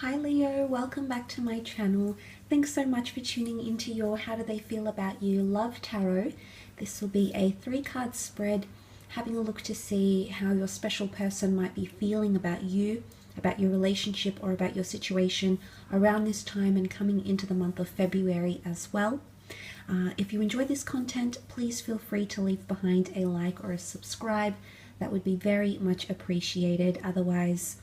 Hi Leo, welcome back to my channel. Thanks so much for tuning into your How Do They Feel About You Love Tarot. This will be a 3-card spread, having a look to see how your special person might be feeling about you, about your relationship, or about your situation around this time and coming into the month of February as well. If you enjoy this content, please feel free to leave behind a like or a subscribe. That would be very much appreciated. Otherwise,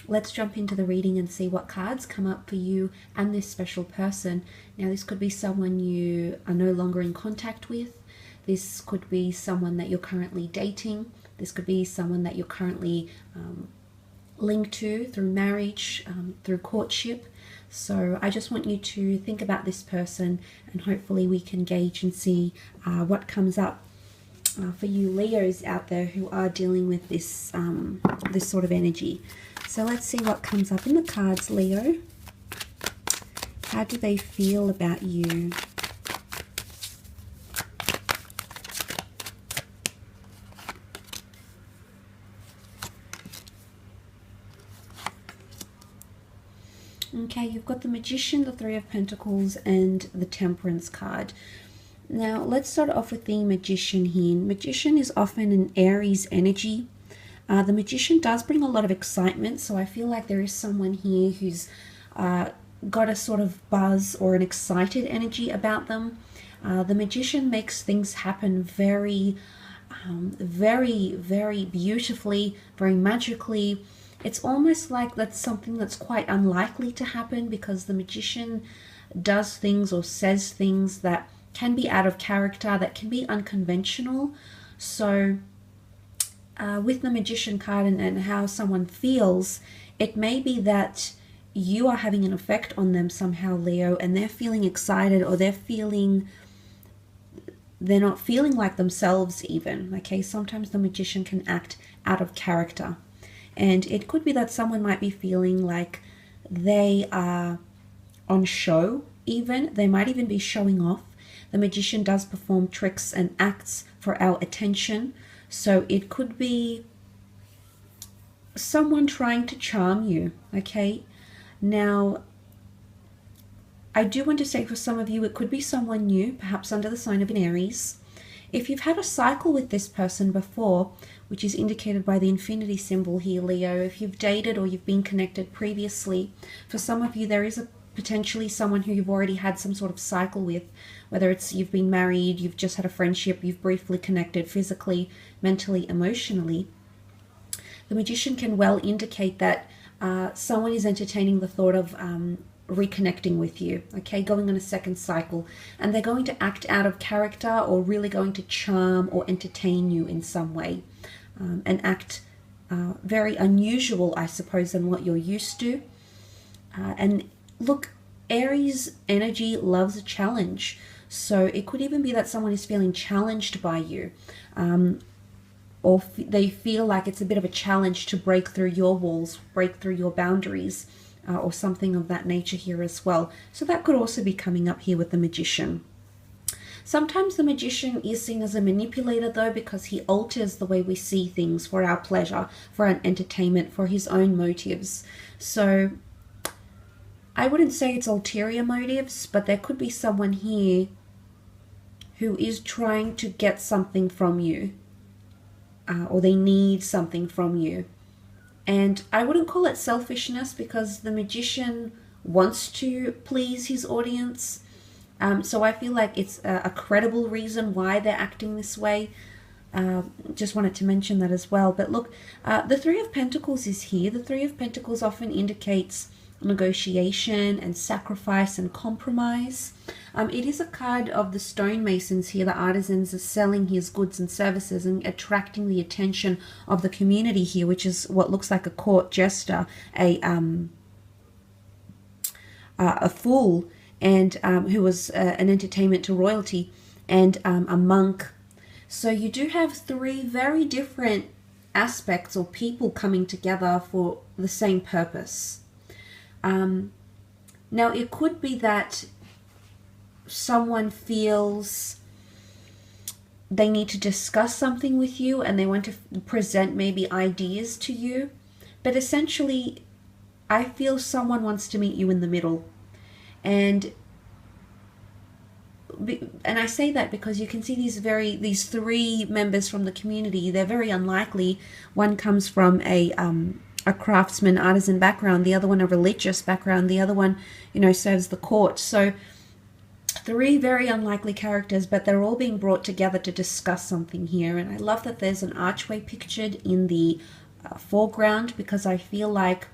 let's jump into the reading and see what cards come up for you and this special person. Now, this could be someone you are no longer in contact with. This could be someone that you're currently dating. This could be someone that you're currently linked to through marriage, through courtship. So I just want you to think about this person, and hopefully we can gauge and see what comes up for you Leos out there who are dealing with this this sort of energy. So let's see what comes up in the cards, Leo. How do they feel about you? Okay, you've got the Magician, the Three of Pentacles, and the Temperance card. Now, let's start off with the Magician here. Magician is often an Aries energy. The Magician does bring a lot of excitement, so I feel like there is someone here who's got a sort of buzz or an excited energy about them. The Magician makes things happen very beautifully, very magically. It's almost like that's something that's quite unlikely to happen, because the Magician does things or says things that can be out of character, that can be unconventional. So with the Magician card and how someone feels, it may be that you are having an effect on them somehow, Leo, and they're feeling excited, or they're not feeling like themselves even. Okay, sometimes the Magician can act out of character. And it could be that someone might be feeling like they are on show even. They might even be showing off. The Magician does perform tricks and acts for our attention. So it could be someone trying to charm you, okay? Now, I do want to say for some of you, it could be someone new, perhaps under the sign of an Aries. If you've had a cycle with this person before, which is indicated by the infinity symbol here, Leo, if you've dated or you've been connected previously, for some of you there is potentially someone who you've already had some sort of cycle with, whether it's you've been married, you've just had a friendship, you've briefly connected physically, mentally, emotionally. The Magician can well indicate that someone is entertaining the thought of reconnecting with you, okay, going on a second cycle, and they're going to act out of character or really going to charm or entertain you in some way, and act very unusual, I suppose, than what you're used to. And look, Aries energy loves a challenge, so it could even be that someone is feeling challenged by you, or they feel like it's a bit of a challenge to break through your walls, break through your boundaries, or something of that nature here as well. So that could also be coming up here with the Magician. Sometimes the Magician is seen as a manipulator though, because he alters the way we see things for our pleasure, for our entertainment, for his own motives. So I wouldn't say it's ulterior motives, but there could be someone here who is trying to get something from you, or they need something from you. And I wouldn't call it selfishness, because the Magician wants to please his audience. So I feel like it's a credible reason why they're acting this way. Just wanted to mention that as well. But look, the Three of Pentacles is here. The Three of Pentacles often indicates negotiation and sacrifice and compromise. It is a card of the stonemasons here. The artisans are selling his goods and services and attracting the attention of the community here, which is what looks like a court jester, a fool, and who was an entertainment to royalty, and a monk. So you do have three very different aspects or people coming together for the same purpose. Now, it could be that someone feels they need to discuss something with you and they want to present maybe ideas to you, but essentially I feel someone wants to meet you in the middle. And I say that because you can see these three members from the community. They're very unlikely. One comes from a craftsman, artisan background, the other one a religious background, the other one, serves the court. So three very unlikely characters, but they're all being brought together to discuss something here. And I love that there's an archway pictured in the foreground, because I feel like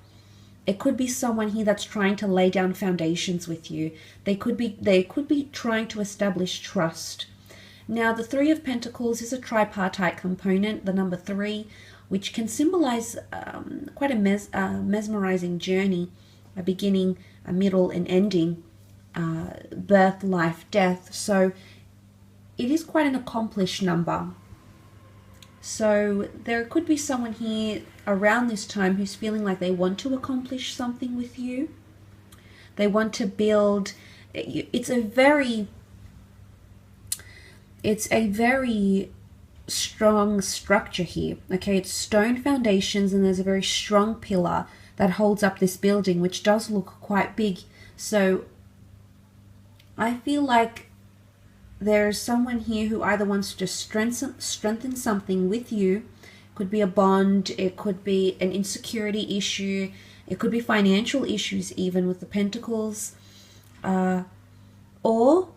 it could be someone here that's trying to lay down foundations with you. They could be trying to establish trust. Now, the Three of Pentacles is a tripartite component, the number 3, which can symbolize quite a mesmerizing journey, a beginning, a middle, and ending, birth, life, death. So it is quite an accomplished number. So there could be someone here around this time who's feeling like they want to accomplish something with you. They want to build. It's a very strong structure here. Okay, it's stone foundations, and there's a very strong pillar that holds up this building, which does look quite big. So I feel like there's someone here who either wants to strengthen something with you. It could be a bond, it could be an insecurity issue, it could be financial issues even with the Pentacles, or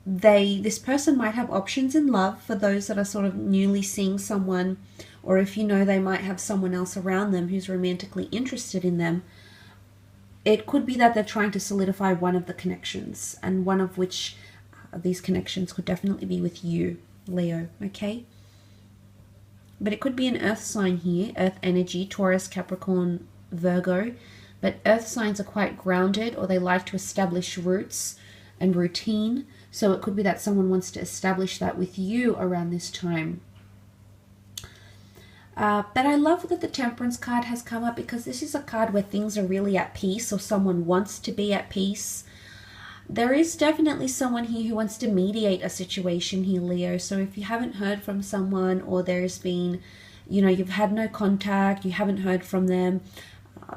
this person might have options in love for those that are sort of newly seeing someone, or if they might have someone else around them who's romantically interested in them. It could be that they're trying to solidify one of the connections, and one of which these connections could definitely be with you, Leo, okay? But it could be an earth sign here, earth energy, Taurus, Capricorn, Virgo. But earth signs are quite grounded, or they like to establish roots and routine. So it could be that someone wants to establish that with you around this time. But I love that the Temperance card has come up, because this is a card where things are really at peace, or someone wants to be at peace. There is definitely someone here who wants to mediate a situation here, Leo. So if you haven't heard from someone, or there's been, you've had no contact, you haven't heard from them,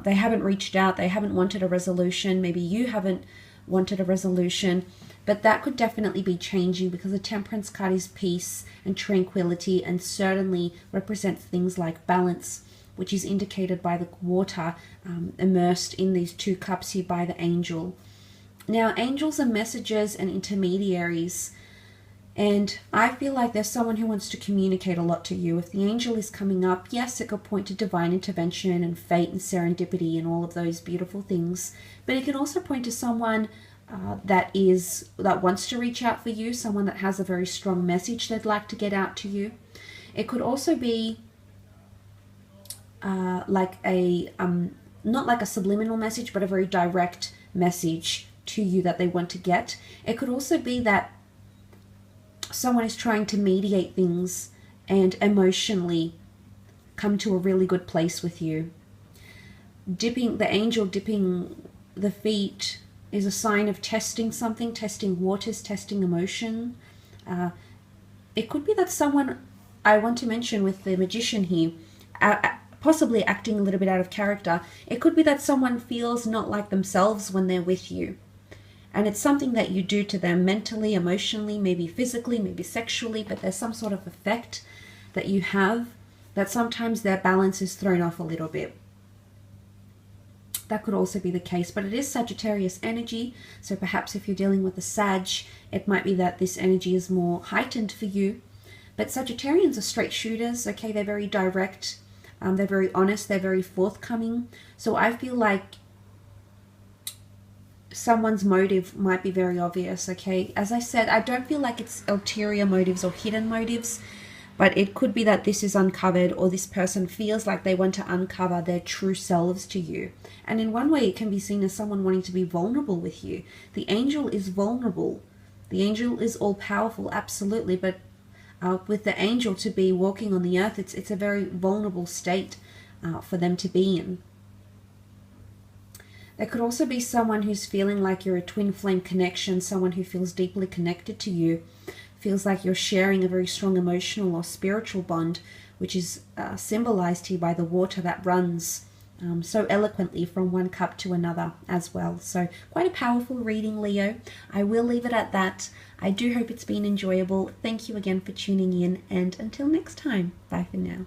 they haven't reached out, they haven't wanted a resolution, maybe you haven't wanted a resolution, but that could definitely be changing, because the Temperance card is peace and tranquility, and certainly represents things like balance, which is indicated by the water immersed in these two cups here by the angel. Now, angels are messengers and intermediaries, and I feel like there's someone who wants to communicate a lot to you. If the angel is coming up, yes, it could point to divine intervention and fate and serendipity and all of those beautiful things, but it can also point to someone that wants to reach out for you, someone that has a very strong message they'd like to get out to you. It could also be like a not like a subliminal message, but a very direct message to you that they want to get. It could also be that someone is trying to mediate things and emotionally come to a really good place with you. The angel dipping the feet is a sign of testing something, testing waters, testing emotion. It could be that someone, I want to mention with the Magician here, possibly acting a little bit out of character, it could be that someone feels not like themselves when they're with you. And it's something that you do to them mentally, emotionally, maybe physically, maybe sexually, but there's some sort of effect that you have that sometimes their balance is thrown off a little bit. That could also be the case, but it is Sagittarius energy, so perhaps if you're dealing with a Sag, it might be that this energy is more heightened for you. But Sagittarians are straight shooters, okay? They're very direct, they're very honest, they're very forthcoming. So I feel like someone's motive might be very obvious, okay? As I said, I don't feel like it's ulterior motives or hidden motives, but it could be that this is uncovered, or this person feels like they want to uncover their true selves to you. And in one way, it can be seen as someone wanting to be vulnerable with you. The angel is vulnerable. The angel is all-powerful, absolutely, but with the angel to be walking on the earth, it's a very vulnerable state for them to be in. There could also be someone who's feeling like you're a twin flame connection, someone who feels deeply connected to you, feels like you're sharing a very strong emotional or spiritual bond, which is symbolized here by the water that runs so eloquently from one cup to another as well. So quite a powerful reading, Leo. I will leave it at that. I do hope it's been enjoyable. Thank you again for tuning in, and until next time, bye for now.